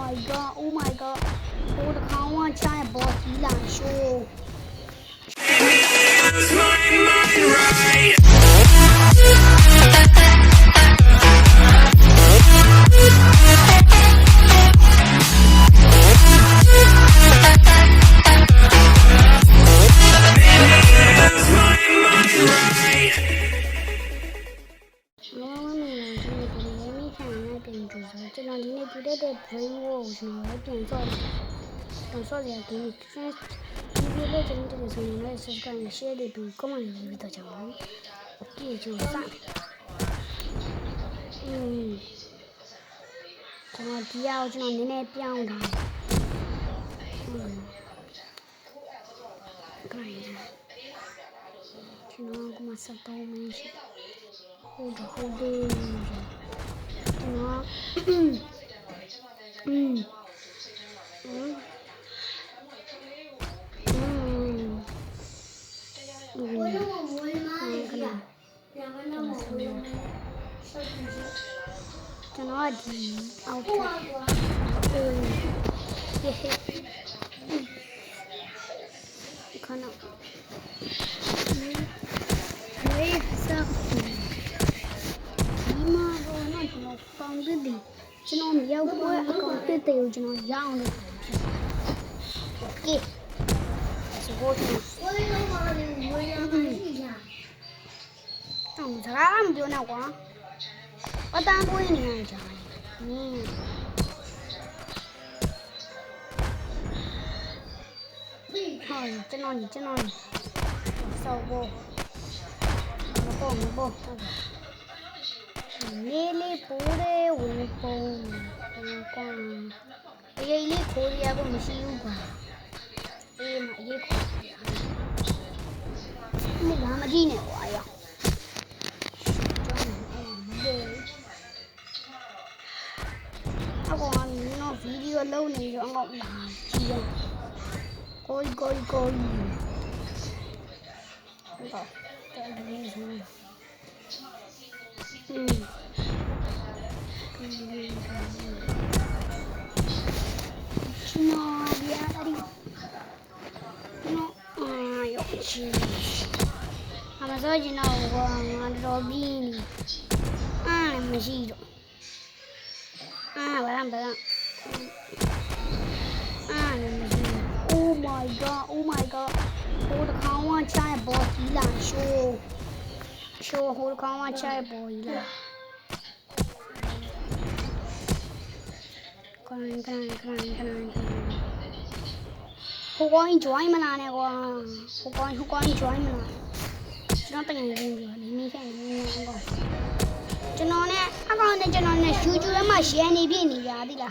my god, oh my god. Oh, the count try boss Ila show. The brain walls now don't saw the game. If you let into the same message, can share it to come on with the channel. Okay, to start. Come on, the out on the net beyond. Crying. You know, come on, set all mention. Hold the whole day. You know. Chứ nó nhiều quá còn tiêu tiêu cho nó giàu nữa. Ok. Sẽ vô thì. Không làm điều nào quá. Có ta vui nè trời. Thôi cho nó sau vô. Nó bò. Nearly pure weapon. Really Korea go machine. My ye Korea. Muhammad wire. I want no video alone in your own. Go. I'm sorry, you know, Robin. I'm a zero. Oh my god. Oh, the count try boss Ila show whole count try boy Ila. Crying. Who going to join me now? Who going to join me now? Nothing I do. Janone, I found the Janone shoot you a machine in Yadilla.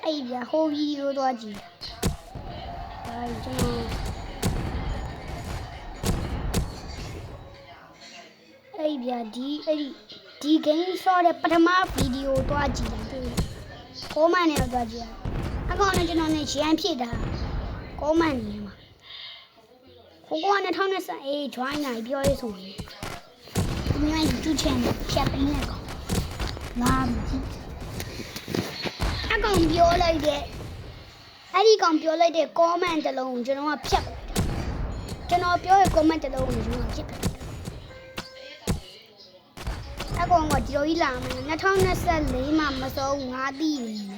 I whole video dodgy. D game saw the Patama video dodgy. Come on, dodgy. I'm going to Janone Champida. Come on. Who go on a town as a trying I be always on. You like to change shopping. I can't be all like that. I can't be all like that. Comment alone, you know, a pep. You know, pure comment alone, you know, chip. I go on what you lam and a town as a lame mamma so not be.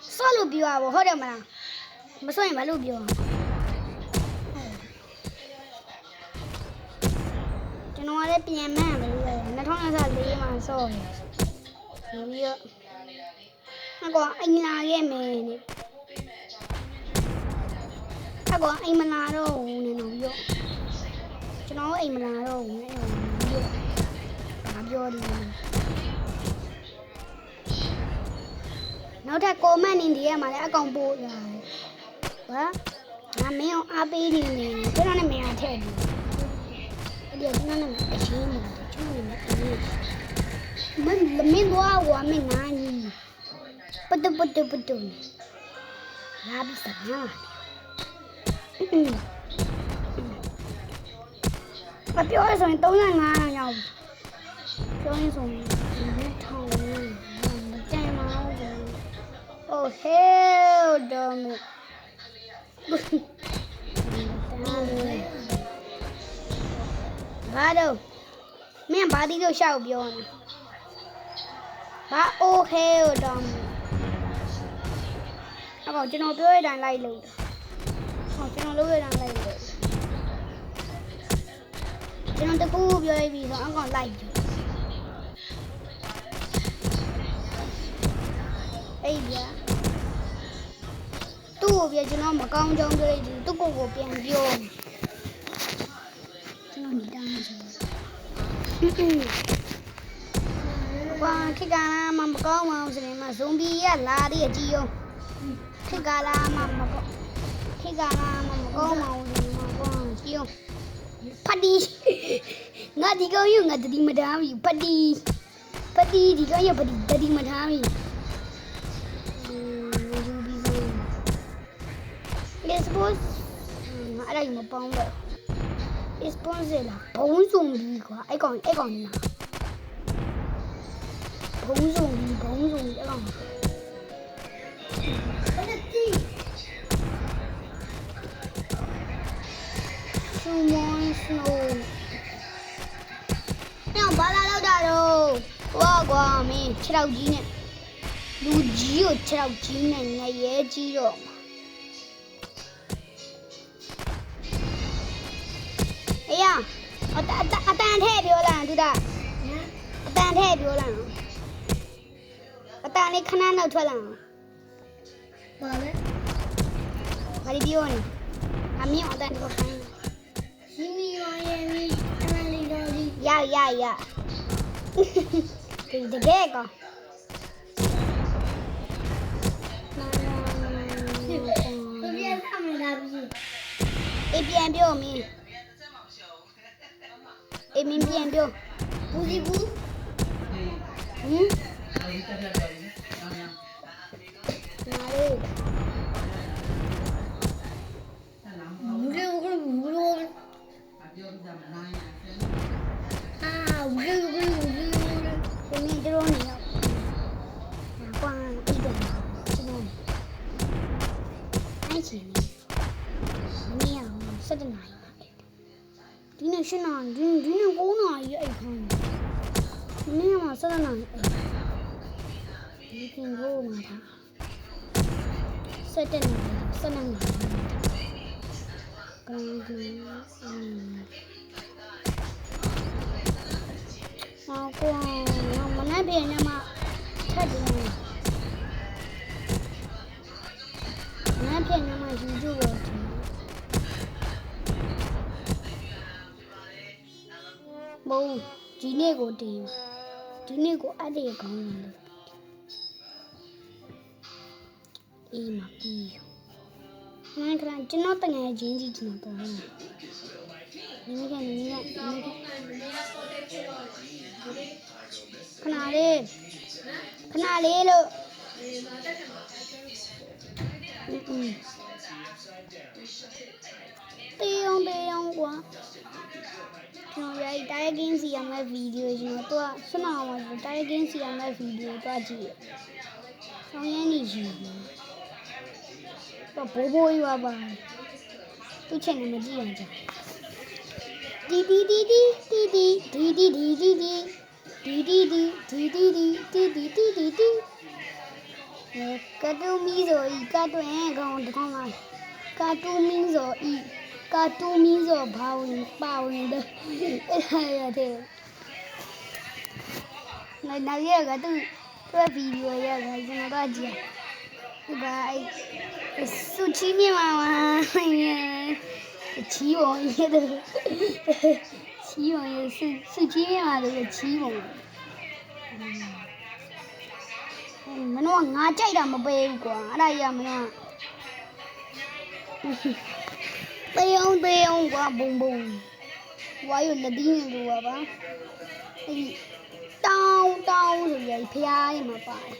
Solo be our hodama. But so I'm a lubio. You know what I be a man, and the tongue is a lame and so. I go in a man. I go in Manado, you know, in Manado. Now that comment in the air, my account board. Well, I'm male, I'll be in the enemy, I tell you. There's none of the shame. The meanwhile, woman, I but the Rabbi Sagan. But you also don't know. Join some town. ဒီလိုရှောက်ပြောနေဘာโอเคတော့အခုကျွန်တော်ပြောရတဲ့အတိုင်းလိုက်လို့ဟောကျွန်တော်လုပ်ရတဲ့အတိုင်းလိုက်လို့ကျွန်တော်တကူပြောရပြီဆိုအကောင်လိုက်ပြီအေးဗျာသူ့ကိုပြကျွန်တော်မကောင်းကြောင်းပြောလိုက်သူ့ကိုပြန်ပြောကျွန်တော်နေတောင်းနေတယ်ဘာခိကမှမကောင်းအောင်ဆိုရင်မှဇွန်ဘီရလာရည်ကြည့်အောင်ခိကလာမှမကောင်းခိကလာမှမကောင်းအောင်ဆိုရင်မှကောင်းကြည့်အောင်ဖတ်ဒီငါဒီကောင်ယူငါတတိမထားဘူးဖတ်ဒီဒီကောင်ရဖတ်ဒီတတိမထားဘူးExpose အဲ့ဒါကြီးမပေါင်းတော့ Expose လာဘုံစုံပြီးကွာအဲ့ကောင်နာဘုံစုံပြီးအဲ့ကောင်အဲ့ဒီSomeone snow ညောင်ဘာလာလောက်တာတော့ဟောကွာမင်း6ရောက်ကြီးနဲ့လူကြီးကို6ရောက်ကြီးနဲ့ငရဲကြီးတော့အေးရအတန်ထဲပြောလာသူတာအတန်ထဲပြောလာအတန်လေးခဏနောက်ထွက်လာဘာလဲဘာလို့ပြောနေအမြင့်အတန်ကိုခိုင်းစီမီရောရဲ့မီအမလေးတော်ကြီးရဒီတကယ်ကောပြန်ဆမ်းလာပြီအေးပြန်ပြောမင်းအေးမင်းပြန်ပြောဘူးစီဘူးနားလေးဒီနေ့ရှင်းနာဒီနေ့9နာရီအိတ်ခိုင်းဒီနေ့မှ7နာရီအိတ်ဒီပြင်ကိုမှာထား7နာရီ7နာရီကောင်းပြီဟောကွာမနေ့ပြင်နဲ့မှထပ်တယ်မနေ့ပြင်နဲ့မှယူကြတော့ဘုံဒီနေ့ကိုတင်ဒီနေ့ကိုအဲ့ဒီကောင်းတယ်အေးမပြီးငါကကျွန်တော်တငယ်ချင်းကြီးကျွန်တော်တော့နင်းခဏလေးလို့တေးအောင်ကွာကျွန်တော်ရိုက်တိုင်းကင်းစီရမယ့်ဗီဒီယိုကျွန်တော်ဆွမ်းအောင်ပါတိုင်းကင်းစီရမယ့်ဗီဒီယိုတော့ကြည့်ရဆောင်ရမ်းနေရှိတယ်တော့ဘိုးဘိုးရွာပါသူချိန်နဲ့မကြည့်အောင်ကြာဒီကတူမီဇိုဤကတွင်ကောင်တကောင်ပါကတူမီဇိုဤကတူမီဇိုဘာဝင်ပါဝင်တယ်အဲ့ဒါရတယ်နောက်ရကသူ့ဗီဒီယိုရကကျွန်တော်တို့ကြည့်ဒီပါဆူချီမြမချီပုံရတယ်ချီပုံရဆူချီမြမလို့ချီပုံမနောငါကြိုက်တာမပေးဘူးကွာအဲ့ဒါရမနောတေးအောင်ကွာဘုံဝါရလက်ဒီနေလို့ပါအဲ့ဒီတောင်းဆိုရဖျားရမှာပါတယ်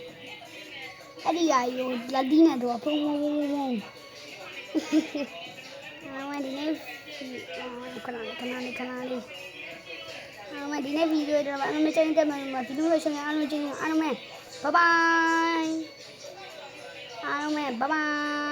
အဲ့ဒီရိုလက်ဒီနေတော့ဖုံအမဒီနေ့ခဏလေးဒီနေ့ဗီဒီယိုတော့အမချင်တဲ့မှာဗီဒီယိုလို့ရှင်အားလုံးချင်းအားလုံးပဲဘိုင်ဘိုင်